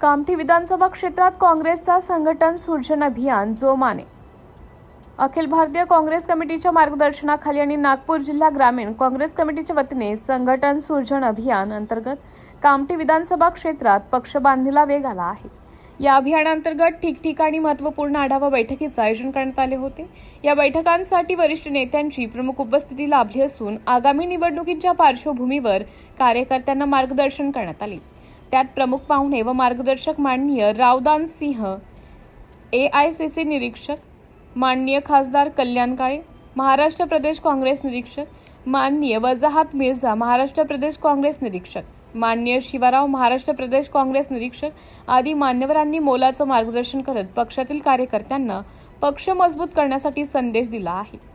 कामठी विधानसभा क्षेत्रात काँग्रेसचा संघटन सुरजन अभियान जोमाने। अखिल भारतीय काँग्रेस कमिटीच्या मार्गदर्शनाखाली आणि नागपूर जिल्हा ग्रामीण काँग्रेस कमिटीच्या वतीने संघटन सुरजन अभियान अंतर्गत कामठी विधानसभा क्षेत्रात पक्षबांधणीला वेग आला आहे। या अभियानांतर्गत ठिकठिकाणी महत्त्वपूर्ण आढावा बैठकीचे आयोजन करण्यात आले होते। या बैठकांसाठी वरिष्ठ नेत्यांची प्रमुख उपस्थिती लाभली असून आगामी निवडणुकीच्या पार्श्वभूमीवर कार्यकर्त्यांना मार्गदर्शन करण्यात आले। त्यात प्रमुख पाहुणे व मार्गदर्शक माननीय रावदान सिंह एआयसीसी निरीक्षक, माननीय खासदार कल्याण काळे महाराष्ट्र प्रदेश काँग्रेस निरीक्षक, माननीय वजाहत मिर्झा महाराष्ट्र प्रदेश काँग्रेस निरीक्षक, माननीय शिवाराव महाराष्ट्र प्रदेश काँग्रेस निरीक्षक आदी मान्यवरांनी मोलाचं मार्गदर्शन करत पक्षातील कार्यकर्त्यांना पक्ष मजबूत करण्यासाठी संदेश दिला आहे।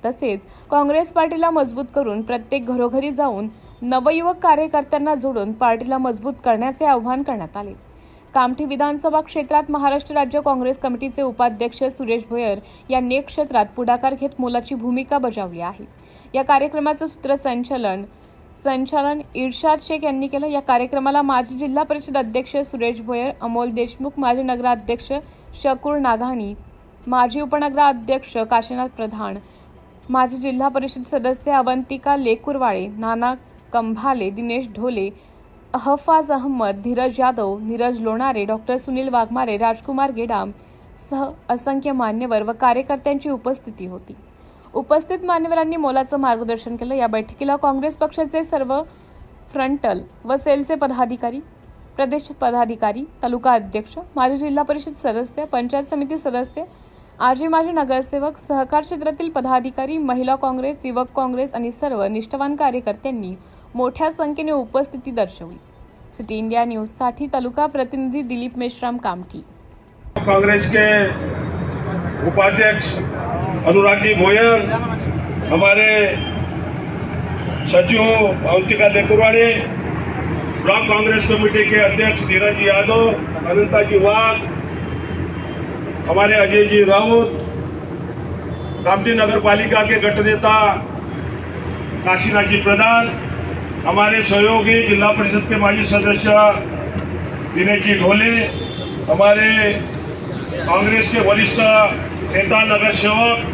तसेच काँग्रेस पार्टीला मजबूत करून प्रत्येक घरोघरी जाऊन नवयुवक कार्यकर्त्यांना जोडून पार्टीला मजबूत करण्याचे आवाहन करण्यात आले। कामठी विधानसभा क्षेत्रात महाराष्ट्र राज्य काँग्रेस कमिटीचे उपाध्यक्ष सुरेश भोयर यांनी क्षेत्रात पुढाकार घेत मोलाची भूमिका बजावली आहे। या कार्यक्रमाचं सूत्रसंचालन इर्शाद शेख यांनी केलं। या कार्यक्रमाला माजी जिल्हा परिषद अध्यक्ष सुरेश भोयर, अमोल देशमुख, माजी नगराध्यक्ष शकूर नागाणी, माजी उपनगराध्यक्ष काशीनाथ प्रधान, माजी जिल्हा परिषद सदस्य अवंतिका लेकुरवाळे, नाना कंभाले, दिनेश ढोले, अहफाज अहमद, धीरज यादव, नीरज लोणारे, डॉक्टर सुनील वाघमारे, राजकुमार गेडाम सह असंख्य मान्यवर व कार्यकर्त्यांची उपस्थिती होती। उपस्थित मान्यवरांनी मोलाचं मार्गदर्शन केलं। या बैठकीला काँग्रेस पक्षाचे सर्व फ्रंटल व सेलचे पदाधिकारी, प्रदेश पदाधिकारी, तालुका अध्यक्ष, माजी जिल्हा परिषद सदस्य, पंचायत समिती सदस्य, माजी नगरसेवक, सहकार क्षेत्रातील पदाधिकारी, महिला काँग्रेस, युवक काँग्रेस आणि सर्व निष्ठावान कार्यकर्त्यांनी मोठ्या संख्येने उपस्थिती दर्शवली। सिटी इंडिया न्यूज साठी तालुका प्रतिनिधी दिलीप मेश्राम, कामठी। कांग्रेस के उपाध्यक्ष अनुराग जी भोयर, हमारे सचिव अवंतिका लेकुरवाड़े, ब्लॉक कांग्रेस कमेटी के अध्यक्ष धीरज यादव, अनंता जी वाघ, हमारे अजय जी राउत, कामठी नगर पालिका के गठनेता काशीनाथ जी प्रधान, हमारे सहयोगी जिला परिषद के माजी सदस्य दिनेश जी ढोले, हमारे कांग्रेस के वरिष्ठ नेता नगर सेवक